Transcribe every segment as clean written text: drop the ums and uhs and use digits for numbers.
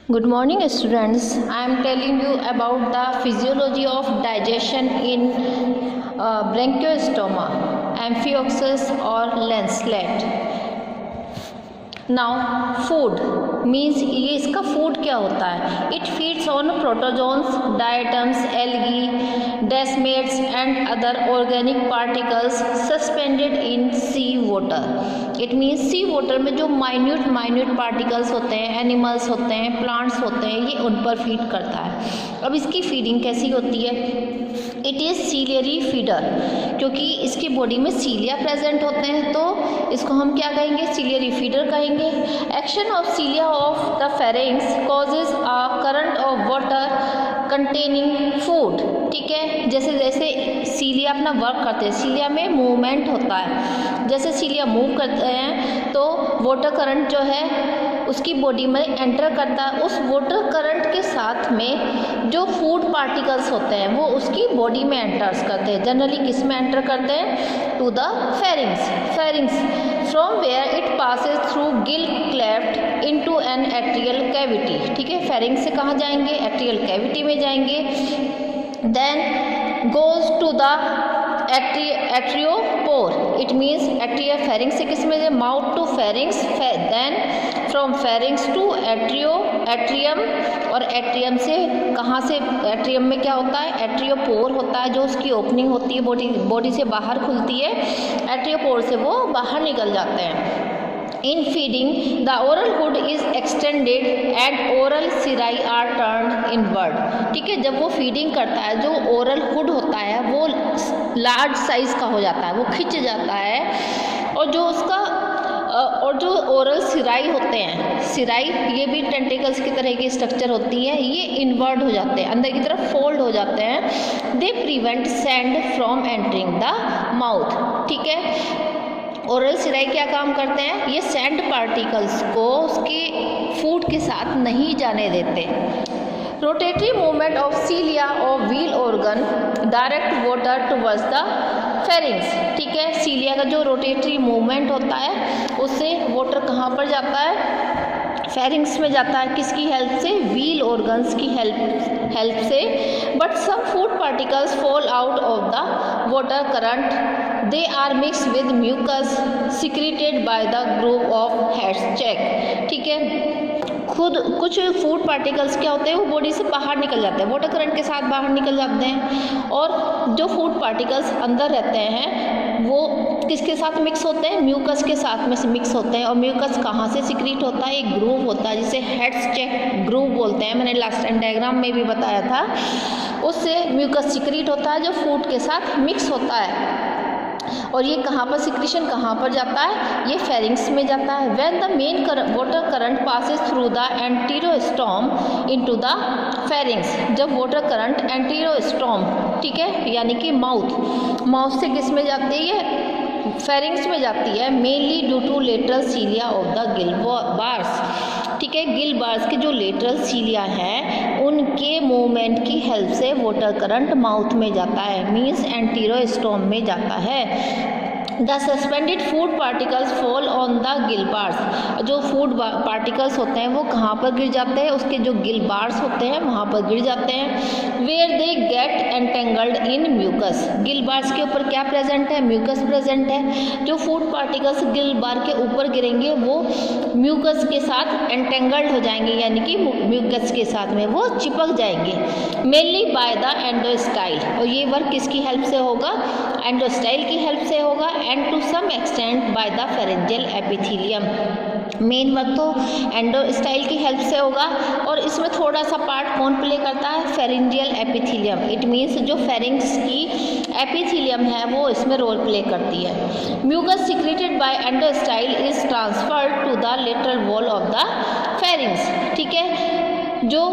Good morning, students. I am telling you about the physiology of digestion in bronchiostoma, amphioxus or lancelet. Now food means ये इसका food क्या होता है. It feeds on protozoans, diatoms, algae, desmids and other organic particles suspended in sea water. It means sea water में जो minute particles होते हैं, animals होते हैं, प्लांट्स होते हैं, ये उन पर फीड करता है. अब इसकी फीडिंग कैसी होती है? It is ciliary feeder. क्योंकि इसकी बॉडी में सीलिया प्रेजेंट होते हैं तो इसको हम क्या कहेंगे? सीलियरी फीडर कहेंगे. Action of सीलिया of the pharynx causes a current of water containing food. ठीक है, जैसे जैसे सीलिया अपना वर्क करते हैं, सीलिया में मूवमेंट होता है, जैसे सीलिया मूव करते हैं तो वाटर करंट जो है उसकी बॉडी में एंटर करता है. उस वाटर करंट के साथ में जो फूड पार्टिकल्स होते हैं वो उसकी बॉडी में एंटर्स करते हैं. जनरली किस में एंटर करते हैं? To the pharynx from where it passes through gill cleft into an atrial cavity. ठीक है, फेरिंग्स से कहाँ जाएंगे? एट्रियल कैविटी में जाएंगे. Then goes to the atriopore. It means atria pharynx से किस में जाए? Mouth to pharynx. Then from pharynx to atrium, और एट्रियम से कहाँ से? एट्रियम में क्या होता है? एट्रियोपोर होता है, जो उसकी ओपनिंग होती है, बॉडी से बाहर खुलती है. एट्रियोपोर से वो बाहर निकल जाते हैं. In feeding, the oral hood is extended and oral cirai are turned inward. ठीक है, जब वो फीडिंग करता है जो ओरल हुड होता है वो लार्ज साइज का हो जाता है, वो खिंच जाता है. और जो उसका और जो ओरल सिराई होते हैं, सिराई ये भी टेंटिकल्स की तरह की स्ट्रक्चर होती है, ये इनवर्ड हो जाते हैं, अंदर की तरफ फोल्ड हो जाते हैं. They prevent sand from entering the mouth. ठीक है, ओरल सिराई क्या काम करते हैं? ये सैंड पार्टिकल्स को उसके फूड के साथ नहीं जाने देते. रोटेटरी मूवमेंट ऑफ सीलिया और wheel organ direct water towards the pharynx. ठीक है, सीलिया का जो रोटेटरी मूवमेंट होता है उससे वाटर कहाँ पर जाता है? फेरिंग्स में जाता है. किसकी हेल्प से? व्हील ऑर्गन्स की हेल्प से. But some food particles fall out of the water current. They are mix with mucus secreted by the groove of heads. ठीक है, खुद कुछ फूड पार्टिकल्स क्या होते हैं वो बॉडी से बाहर निकल जाते हैं, वाटर करंट के साथ बाहर निकल जाते हैं. और जो फूड पार्टिकल्स अंदर रहते हैं वो किसके साथ मिक्स होते हैं? म्यूकस के साथ में से मिक्स होते हैं. और म्यूकस कहाँ से सिक्रीट होता है? एक ग्रूव होता है जिसे हेड्स चेक ग्रूव बोलते हैं. मैंने लास्ट टाइम डायग्राम में भी बताया था. उससे म्यूकस सिक्रीट होता है जो फूड के साथ मिक्स होता है. और ये कहाँ पर सिक्रीशन कहाँ पर जाता है? ये फेरिंग्स में जाता है. When the main water current passes through the enterostome into the pharynx. जब वाटर करंट एंटीरोस्टोम, ठीक है, यानी कि माउथ से किस में जाती है? ये फेरिंग्स में जाती है. Mainly due to lateral cilia of the gill bars. ठीक है, गिल बार्स के जो लेटरल सीलिया हैं उनके मूवमेंट की हेल्प से वाटर करंट माउथ में जाता है, मीन्स एंटीरोस्टोम में जाता है. The suspended food particles fall on the gill bars. जो फूड पार्टिकल्स होते हैं वो कहाँ पर गिर जाते हैं? उसके जो गिल बार्स होते हैं वहाँ पर गिर जाते हैं. Where they get entangled in mucus. Gill bars के ऊपर क्या प्रेजेंट है? म्यूकस प्रेजेंट है. जो फूड पार्टिकल्स गिल बार के ऊपर गिरेंगे वो म्यूकस के साथ एंटेंगल्ड हो जाएंगे, यानी कि म्यूकस के साथ में वो चिपक जाएंगे. Mainly by the endostyle. और ये वर्क किसकी हेल्प से होगा? एंडोस्टाइल की हेल्प से होगा. And to some extent by the pharyngeal epithelium. Main work तो एंडोस्टाइल की हेल्प से होगा. और इसमें थोड़ा सा पार्ट कौन प्ले करता है? Pharyngeal epithelium. इट मीन्स जो फेरिंग्स की एपिथेलियम है वो इसमें रोल प्ले करती है. Mucus secreted by endostyle is transferred to the lateral wall of the pharynx. ठीक है, जो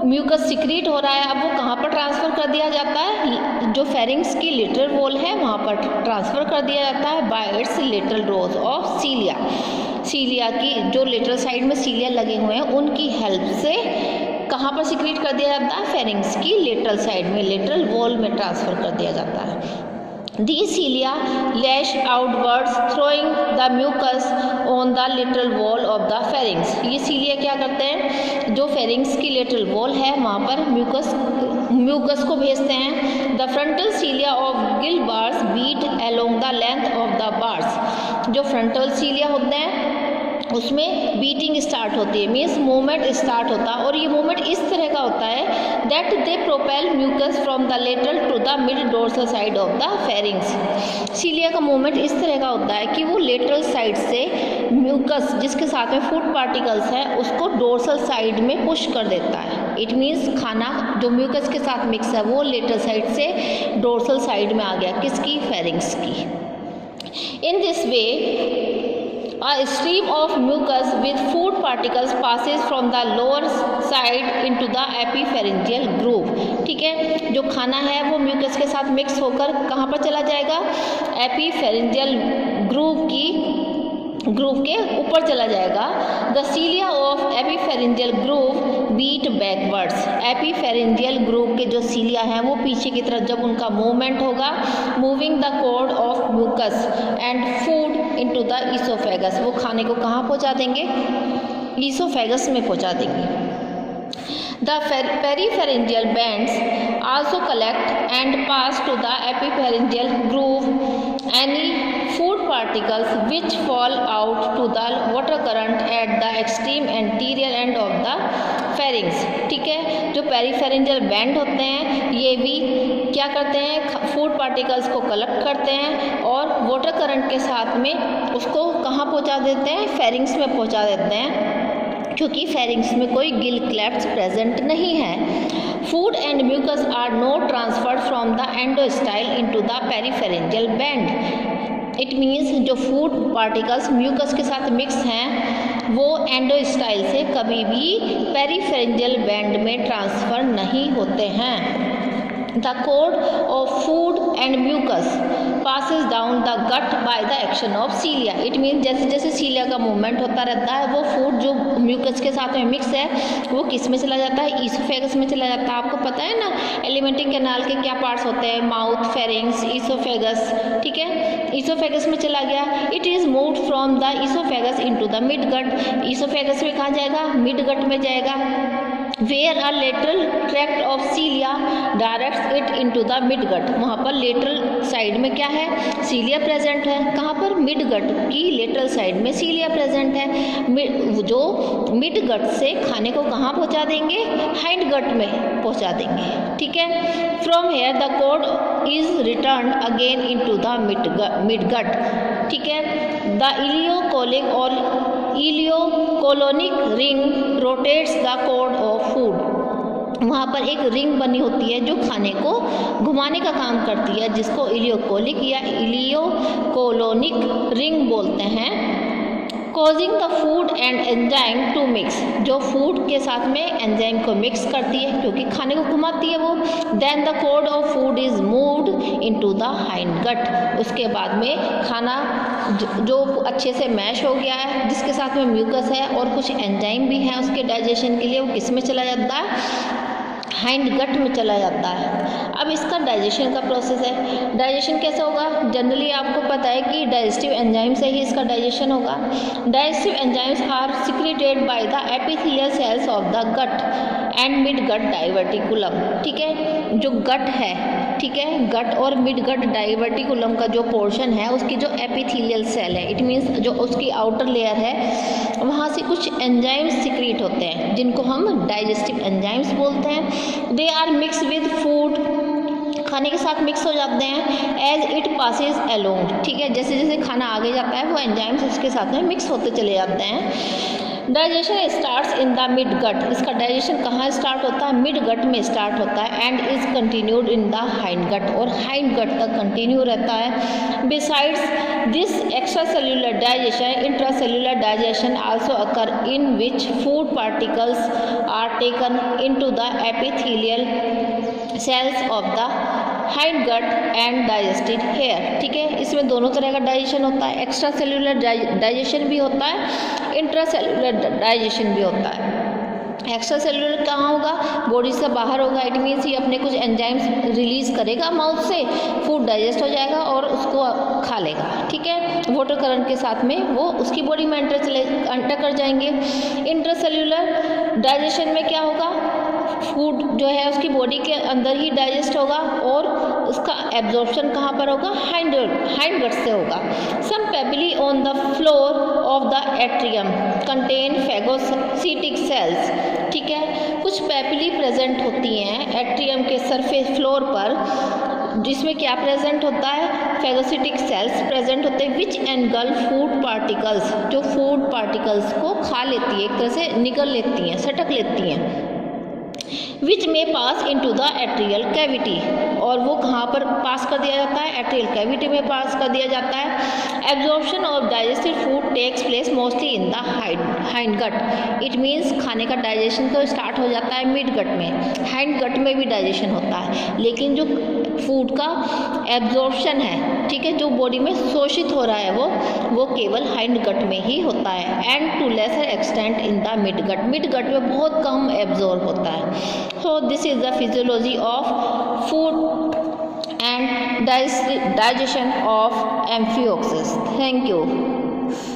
म्यूकस सिक्रीट हो रहा है अब वो कहाँ पर ट्रांसफ़र कर दिया जाता है? जो फेरिंग्स की लेटरल वॉल है वहाँ पर ट्रांसफ़र कर दिया जाता है by its lateral rows of cilia. Cilia की जो लेटरल साइड में सीलिया लगे हुए हैं उनकी हेल्प से कहाँ पर सिक्रीट कर दिया जाता है? फेरिंग्स की लेटरल साइड में, लेटरल वॉल में ट्रांसफ़र कर दिया जाता है. These cilia lash outwards, throwing the mucus on the lateral wall of the pharynx. ये cilia क्या करते हैं, जो pharynx की lateral wall है वहाँ पर mucus को भेजते हैं. The frontal cilia of gill bars beat along the length of the bars. जो frontal cilia होते हैं उसमें बीटिंग स्टार्ट होती है, मीन्स मूवमेंट स्टार्ट होता है, और ये मूवमेंट इस तरह का होता है that they propel mucus from the lateral to the mid dorsal side of the pharynx. Cilia का मूवमेंट इस तरह का होता है कि वो लेटरल साइड से म्यूकस जिसके साथ में फूड पार्टिकल्स है उसको डोर्सल साइड में पुश कर देता है. इट मीन्स खाना जो म्यूकस के साथ मिक्स है वो लेटरल साइड से डोर्सल साइड में आ गया, किसकी, फेरिंग्स की. In this way a stream of mucus with food particles passes from the lower side into the epipharyngeal groove. ठीक है, जो खाना है वो म्यूकस के साथ मिक्स होकर कहाँ पर चला जाएगा, एपीफेरेंजियल ग्रूव के ऊपर चला जाएगा. The cilia of epipharyngeal groove beat backwards. Epipharyngeal groove के जो सीलिया हैं वो पीछे की तरफ जब उनका मूवमेंट होगा, moving the cord of mucus and food into the oesophagus, वो खाने को कहाँ पहुँचा देंगे, ईसोफेगस में पहुँचा देंगे. The peripharyngeal bands also collect and pass to the epipharyngeal groove any food particles which fall out to the water current at the extreme anterior end of the pharynx. ठीक है, जो पेरीफेरेंजियल बैंड होते हैं ये भी क्या करते हैं, फूड पार्टिकल्स को कलेक्ट करते हैं और वाटर करंट के साथ में उसको कहाँ पहुँचा देते हैं, फेरिंग्स में पहुँचा देते हैं, क्योंकि फेरिंग्स में कोई गिल क्लेफ्ट्स प्रेजेंट नहीं है. Food and mucus are not transferred from the endostyle into the peripharyngeal band. It means जो फूड पार्टिकल्स म्यूकस के साथ मिक्स हैं वो एंडोस्टाइल से कभी भी पेरीफेरेंजियल बैंड में ट्रांसफ़र नहीं होते हैं. The cord of food and mucus passes down the gut by the action of cilia. It means जैसे जैसे सीलिया का मूवमेंट होता रहता है वो फूड जो म्यूकस के साथ में मिक्स है वो किस में चला जाता है, ईसोफेगस में चला जाता है. आपको पता है ना एलिमेंटिंग कैनाल के क्या पार्ट्स होते हैं, माउथ, फेरिंग्स, ईसोफेगस. ठीक है, ईसोफेगस में चला गया. It is moved from the oesophagus into the mid gut. Oesophagus में कहाँ जाएगा, मिड गट में जाएगा. Where a lateral tract of cilia directs it into the midgut. वहाँ पर लेटरल साइड में क्या है, सीलिया प्रेजेंट है. कहाँ पर, मिड गट की लेटरल साइड में सीलिया प्रेजेंट है. जो मिड गट से खाने को कहाँ पहुँचा देंगे, हाइंड गट में पहुँचा देंगे. ठीक है, from here the cord is return again into the mid gut. ठीक है, द इलियोकोलिक और iliocolonic ring rotates the cord of food. वहाँ पर एक रिंग बनी होती है जो खाने को घुमाने का काम करती है, जिसको इलियोकोलिक या इलियोकोलोनिक रिंग बोलते हैं. Causing the food and enzyme to mix, जो फूड के साथ में एंजाइम को मिक्स करती है क्योंकि खाने को घुमाती है वो. Then the cord of food is moved into the hind gut. उसके बाद में खाना जो अच्छे से मैश हो गया है जिसके साथ में म्यूकस है और कुछ एंजाइम भी हैं उसके डाइजेशन के लिए, वो किस में चला जाता है, हाइंड गट में चला जाता है. अब इसका डाइजेशन का प्रोसेस है. डाइजेशन कैसे होगा, जनरली आपको पता है कि डाइजेस्टिव एंजाइम से ही इसका डाइजेशन होगा. Digestive enzymes are secreted by the epithelial cells of the gut and mid gut diverticulum. ठीक है, जो गट है, ठीक है, गट और मिड गट डाइवर्टिकुलम का जो पोर्शन है उसकी जो एपिथेलियल सेल है, इट मीन्स जो उसकी आउटर लेयर है वहाँ से कुछ एंजाइम्स सिक्रीट होते हैं जिनको हम डाइजेस्टिव एंजाइम्स बोलते हैं. They are mix with food, खाने के साथ मिक्स हो जाते हैं एज इट पासिस अलोंग. ठीक है, जैसे जैसे खाना आगे जाता है वो एंजाइम्स उसके साथ में मिक्स होते चले जाते हैं. Digestion starts in the mid gut. इसका डाइजेशन कहाँ स्टार्ट होता है, मिड गट में स्टार्ट होता है and is continued in the hind gut, और हाइंड गट तक कंटिन्यू रहता है. Besides this extra cellular digestion, intra cellular digestion also occur in which food particles are taken into the epithelial cells of the hind gut and digested here. ठीक है, इसमें दोनों तरह का डाइजेशन होता है, एक्स्ट्रा सेल्यूलर डाइजेशन भी होता है, इंट्रा सेल्यूलर डाइजेशन भी होता है. एक्स्ट्रा सेलुलर कहाँ होगा, बॉडी से बाहर होगा। इट मीन्स ये अपने कुछ एंजाइम्स रिलीज करेगा माउथ से, फूड डाइजेस्ट हो जाएगा और उसको खा लेगा, ठीक है। वाटर करंट के साथ में वो उसकी बॉडी में एंटर कर जाएंगे। इंट्रासेल्युलर डाइजेशन में क्या होगा, फूड जो है उसकी बॉडी के अंदर ही डाइजेस्ट होगा और उसका एब्जॉर्प्शन कहाँ पर होगा, हाइंड गट से होगा। Some papillae on the floor of the atrium contain phagocytic cells, ठीक है। कुछ पेपिली प्रेजेंट होती हैं एट्रियम के सरफेस फ्लोर पर, जिसमें क्या प्रेजेंट होता है, फैगोसिटिक सेल्स प्रेजेंट होते हैं, विच एनगल्फ फूड पार्टिकल्स, जो फूड पार्टिकल्स को खा लेती है, एक तरह से निगल लेती हैं, सटक लेती हैं। विच में पास इनटू द एट्रियल कैविटी, और वो कहाँ पर पास कर दिया जाता है, एट्रियल कैविटी में पास कर दिया जाता है। Absorption of digested food takes place mostly in the hind gut. It means खाने का डाइजेशन तो स्टार्ट हो जाता है मिड गट में, हाइंड गट में भी डाइजेशन होता है, लेकिन जो फूड का एब्जॉर्प्शन है, ठीक है, जो बॉडी में शोषित हो रहा है वो केवल हाइंड गट में ही होता है, and to lesser extent in the mid gut में बहुत कम एब्जॉर्ब होता है। So this is the physiology of food and digestion of amphioxus. Thank you.